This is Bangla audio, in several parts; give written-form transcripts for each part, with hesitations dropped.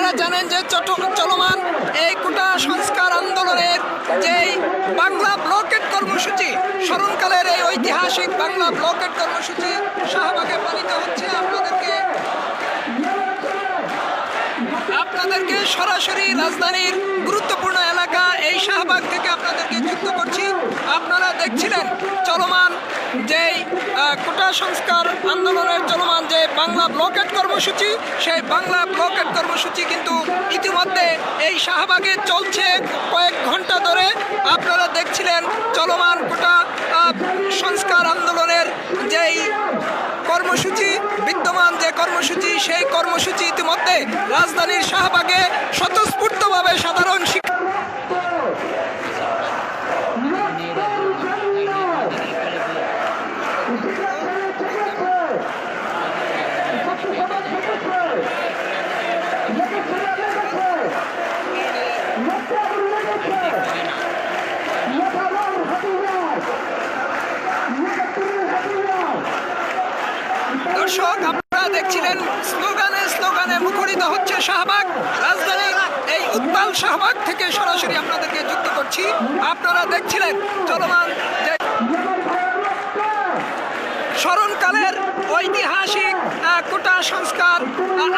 আপনারা জানেন যে চলমান এই কোটা সংস্কার আন্দোলনের যেই বাংলা ব্লকেট কর্মসূচি, স্মরণকালের এই ঐতিহাসিক বাংলা ব্লকেট কর্মসূচি শাহবাগে পালিত হচ্ছে। আপনাদেরকে সরাসরি রাজধানীর গুরুত্বপূর্ণ এলাকা এই শাহবাগ থেকে আপনাদেরকে যুক্ত করছি। আপনারা দেখছিলেন চলমান যেই কোটা সংস্কার আন্দোলনের চলমান যে বাংলা ব্লকেট কর্মসূচি, সেই বাংলা ব্লকেট কর্মসূচি কিন্তু ইতিমধ্যে এই শাহবাগে চলছে কয়েক ঘন্টা ধরে। আপনারা দেখছিলেন চলমান কোটা সংস্কার আন্দোলনের যেই কর্মসূচি, বিদ্যমান যে কর্মসূচি, সেই কর্মসূচি ইতিমধ্যে রাজধানীর শাহবাগে স্বতঃস্ফূর্তভাবে সাধারণ দর্শক, আপনারা দেখছিলেন স্লোগানে স্লোগানে মুখরিত হচ্ছে শাহবাগ। রাজধানীর এই উত্তাল শাহবাগ থেকে সরাসরি আপনাদেরকে যুক্ত করছি। আপনারা দেখছিলেন চলমান যে স্মরণকালের ঐতিহাসিক কোটা সংস্কার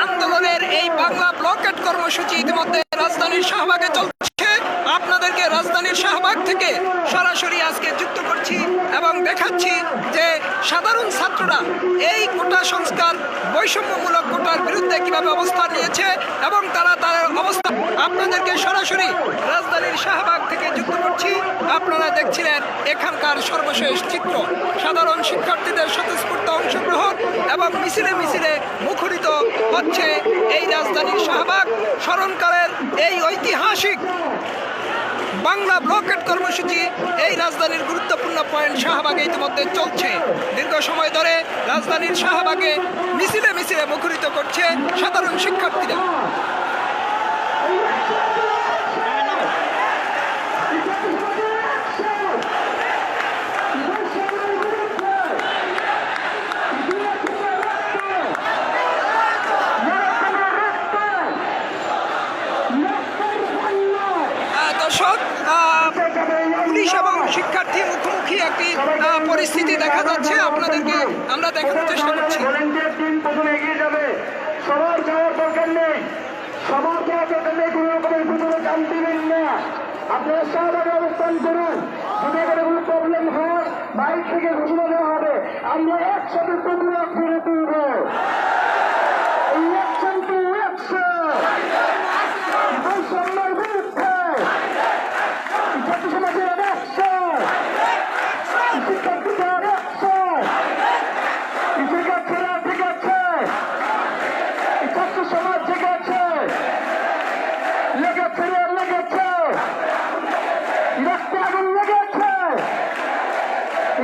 আন্দোলনের এই বাংলা ব্লকেট কর্মসূচি ইতিমধ্যে রাজধানীর শাহবাগে চলছে। আপনাদেরকে রাজধানীর শাহবাগ থেকে সরাসরি আজকে যুক্ত করছি এবং দেখাচ্ছি যে সাধারণ ছাত্ররা এই কোটা সংস্কার বৈষম্যমূলক কোটার বিরুদ্ধে কিভাবে অবস্থান নিয়েছে এবং তারা তার অবস্থান আপনাদেরকে সরাসরি রাজধানীর শাহবাগ থেকে যুক্ত করছি। আপনারা দেখছিলেন এখানকার সর্বশেষ চিত্র, সাধারণ শিক্ষার্থীদের স্বতঃস্ফূর্ত অংশগ্রহণ এবং মিছিলে মিছিলে মুখরিত হচ্ছে এই রাজধানীর শাহবাগ। স্মরণকালের এই ঐতিহাসিক বাংলা ব্লকেট কর্মসূচি এই রাজধানীর গুরুত্বপূর্ণ পয়েন্ট শাহবাগে ইতিমধ্যে চলছে। দীর্ঘ সময় ধরে রাজধানীর শাহবাগে মিছিলে মিছিলে মুখরিত করছে সাধারণ শিক্ষার্থীরা। পুলিশ এবং শিক্ষার্থী মুখোমুখি একটি পরিস্থিতি দেখা যাচ্ছে, আপনাদেরকে আমরা দেখানোর চেষ্টা করছি। সবার যাওয়ার দরকার নেই, সবার যাওয়ার দরকার নেই, কোনো রকমের ভিতরে কাম দিবেন না। আপনারা শাহবাগে অবস্থান করুন। যদি করে কোনো প্রবলেম হয় বাইরে থেকে ঘোষণা দেওয়া হবে, আমরা একসাথে প্রতিবাদ করে তুলব। ইলেকশন টু ইলেকশন, বৈষম্যের বিরুদ্ধে ছাত্র সমাজের অ্যাকশন, শিক্ষার্থীদের অ্যাকশন, শিক্ষার্থীরা ঠিক আছে, ছাত্র সমাজ ঠিক আছে, লেগেছে লেগেছে, রক্তে আগুন লেগেছে,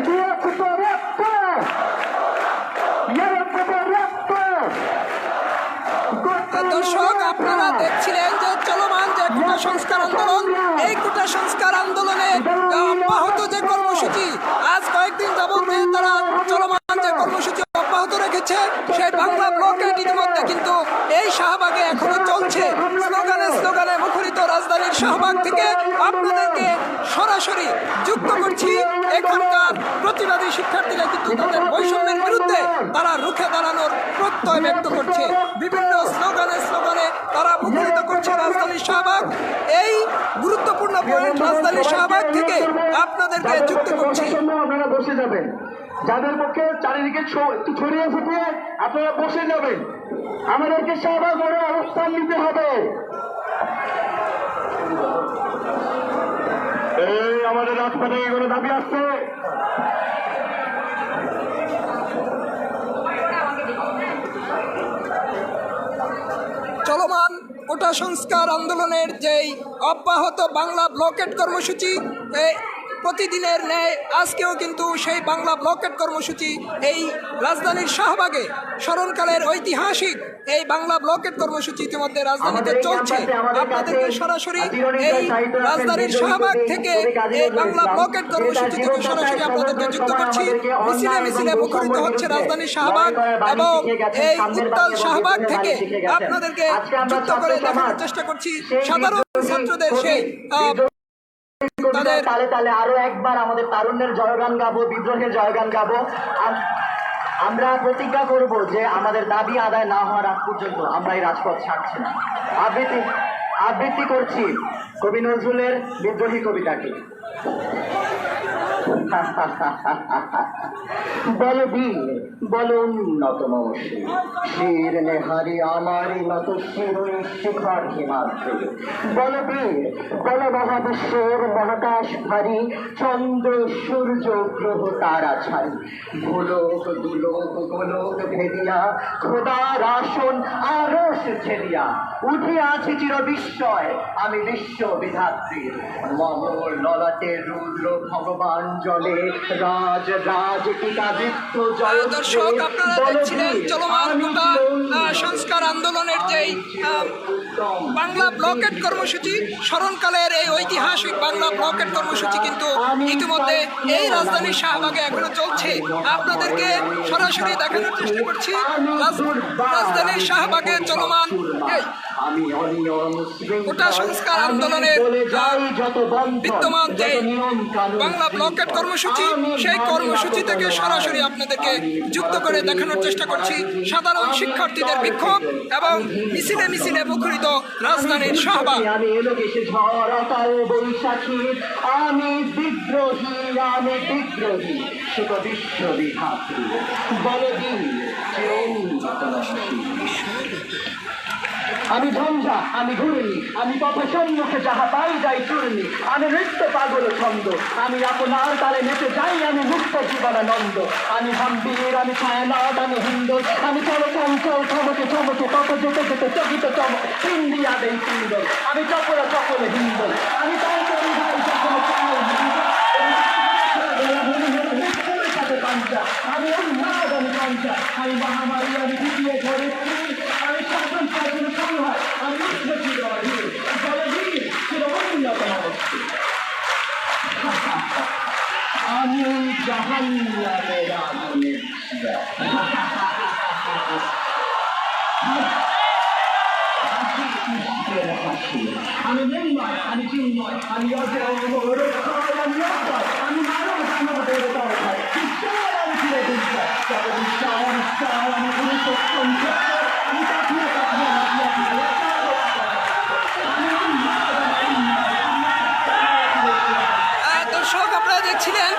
দিয়েছে তো রক্ত, মেরেছে তো রক্ত। দর্শক, আপনারা দেখছিলেন যে চলমান যে কোটা সংস্কার আন্দোলন, এই কোটা সংস্কার আন্দোলনে অব্যাহত যে কর্মসূচি, আজ কয়েকদিন যাবত তারা চলমান যে কর্মসূচি অব্যাহত রেখেছে, সেই বাংলা ব্লকেট ইতিমধ্যে কিন্তু এই শাহবাগে এখনো চলছে। স্লোগানে স্লোগানে মুখরিত রাজধানীর শাহবাগ থেকে আপনাদেরকে সরাসরি যুক্ত করছি। এখানকার প্রতিবাদী শিক্ষার্থীরা কিন্তু তাদের বৈষম্যের বিরুদ্ধে তারা রুখে দাঁড়ানোর প্রত্যয় ব্যক্ত করছে। বিভিন্ন স্লোগানে স্লোগানে তারা মুখরিত করছে রাজধানীর শাহবাগ। এই গুরুত্বপূর্ণ পয়েন্ট রাজধানীর শাহবাগ থেকে আপনাদেরকে যুক্ত করছি। আপনারা বসে যাবেন, যাদের পক্ষে চারিদিকে একটু ছড়িয়ে ফুটিয়ে আপনারা বসে যাবেন। আমাদেরকে শাহবাগ করে অবস্থান নিতে হবে। এই আমাদের রাজপথে এগুলো দাবি আসছে। চলমান কোটা সংস্কার আন্দোলনের যেই অব্যাহত বাংলা ব্লকেট কর্মসূচি, প্রতিদিনের ন্যায় আজকেও কিন্তু সেই বাংলা ব্লকেট কর্মসূচি এই রাজধানীর শাহবাগে স্মরণকালের ঐতিহাসিক এই বাংলা ব্লকেট কর্মসূচি ইতিমধ্যে রাজধানীতে চলছে। আপনাদেরকে সরাসরি এই রাজধানীর শাহবাগ থেকে এই বাংলা ব্লকেট কর্মসূচি থেকে সরাসরি আপনাদেরকে যুক্ত করছি। মিছিলে মিছিলে মুখরিত হচ্ছে রাজধানীর শাহবাগ এবং এই উত্তাল শাহবাগ থেকে আপনাদেরকে যুক্ত করে দেখানোর চেষ্টা করছি সাধারণ ছাত্রদের সেই তাদের তালে তালে আরো একবার আমাদের তারুণ্যের জয়গান গাবো, বিদ্রোহের জয়গান গাবো। আমরা প্রতিজ্ঞা করব যে আমাদের দাবি আদায় না হওয়ার আগ পর্যন্ত আমরা এই রাজপথ ছাড়ছি না। আবৃত্তি করছি কবি নজরুলের বিদ্রোহী কবিতাকে। বল বীর বল উন্নত মৌসুম শির নেহারি আমারই নত শিরোই শিখর হিমাদ্রি। বল বীর বল মহাবিশ্বের মহাকাশ ভারী চন্দ্র সূর্য গ্রহ তারা ছাড়ি ভোলোক দুলোক গোলোক ভেদিয়া খোদার আসন আরশ ছেদিয়া উঠে আছে চির বিস্ময় আমি বিশ্ব বিধাত্রীর মমর ললাটের রুদ্র ভগবান জলে রাজ রাজ টিকাদিত্য জয়। দর্শক, আপনারা দেখছিলেন চলমান গোটা সংস্কার আন্দোলনের যেই বাংলা ব্লকেট কর্মসূচি স্মরণকালের এই ঐতিহাসিক বাংলা ব্লকেট কর্মসূচি কিন্তু ইতিমধ্যে এই রাজধানীর শাহবাগে এখনো চলছে। আপনাদেরকে সরাসরি দেখানোর চেষ্টা করছি রাজধানীর শাহবাগে চলমান এই গোটা সংস্কার আন্দোলনের বিদ্যমান যে বাংলা ব্লকেট কর্মসূচি সেই কর্মসূচি থেকে সরাসরি আপনাদেরকে যুক্ত করে দেখানোর চেষ্টা করছি সাধারণ শিক্ষার্থীদের বিক্ষোভ এবং মিছিলে মিছিলে মুখরিত রাজধানীর শাহবাগ। আমি এলোকেশে ঝড় অকাল বৈশাখী আমি বিদ্রোহী সুখ বিশ্ব বিধাত্রী বলদিন আমি ঝঞ্ঝা আমি ঘুরনি আমি পথ সম্মুখে যাহা পাই যাই চূর্ণি আমি নৃত্য পাগল ছন্দ আমি আপনার তালে নেচে যাই আমি মুক্ত জীবনানন্দ আমি হাম্বির আমি ছায়ানট আমি হিন্দু আমি চলো চঞ্চল থমকে থমকে তত যেতে যেতে চকিত চমক ইন্ডিয়া দেই সুন্দর আমি চপল চপল হিন্দু আমি তাই করি ভাই যখন আমি উন্মাদ আমি পঞ্চা আমি মহামারী আমি দ্বিতীয় ধরিত্রী আমি শাসন শাসন সংহার আমি আমি জাহান্নামের আগুনের আমি নির্ময় আমি চিন্ময় আমি অজয় আমি মানব মানব দেবতার ভাই আমি ফিরে দিচ্ছি আমি পুরুষোত্তম আমি কাঠিয়ে দর্শক, আপনারা দেখছিলেন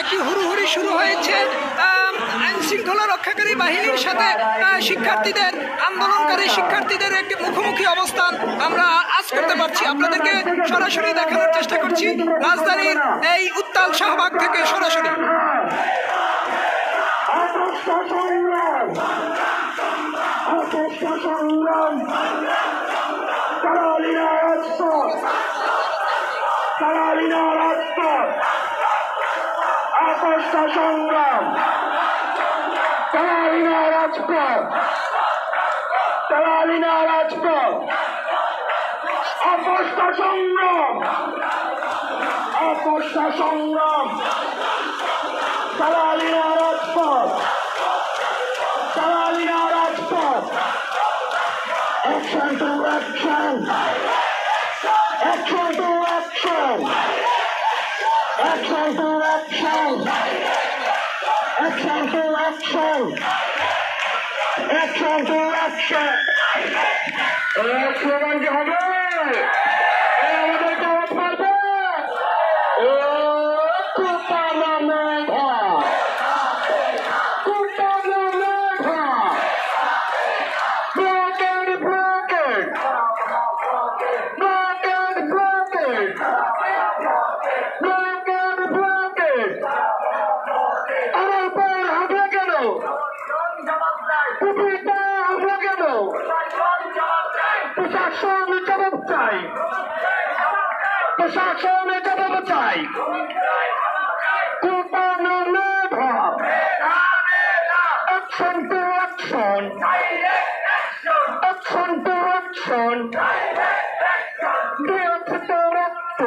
একটি হুড়োহুড়ি শুরু হয়েছে আইন শৃঙ্খলা রক্ষাকারী বাহিনীর সাথে শিক্ষার্থীদের আন্দোলনকারী শিক্ষার্থীদের একটি মুখোমুখি অবস্থান আমরা আজ করতে পারছি। আপনাদেরকে সরাসরি দেখানোর চেষ্টা করছি রাজধানীর এই উত্তাল শাহবাগ থেকে সরাসরি। সংগ্রাম তারালিনা রাজপথ তারালিনা রাজপথ অপস্তা সংগ্রাম তারালিনা রাজপথ তারালিনা রাজপথ action to action action to action action to action action to action action to action slogan কি হবে আমাদের কাজ পারবে কুপানো মেঘা ব্লকেট ব্লকেট প্রশাসন জবাব চাই কোটানো মেধা action to action action to action দিয়েছে তো রক্ত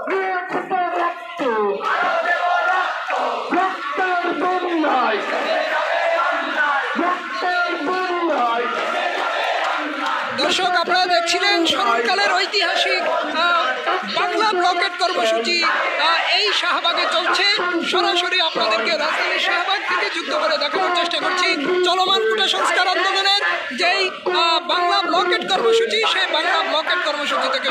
দিয়েছে তো রক্ত রক্তের বন্যায় রক্তের বন্যায় দর্শক, আপনারা দেখছিলেন স্মরণকালের ঐতিহাসিক বাংলা ব্লকেট কর্মসূচি এই শাহবাগে চলছে। সরাসরি আপনাদেরকে রাজধানীর শাহবাগ থেকে যুক্ত করে দেখানোর চেষ্টা করছি চলমান কোটা সংস্কার আন্দোলনের যেই বাংলা ব্লকেট কর্মসূচি, সেই বাংলা ব্লকেট কর্মসূচি থেকে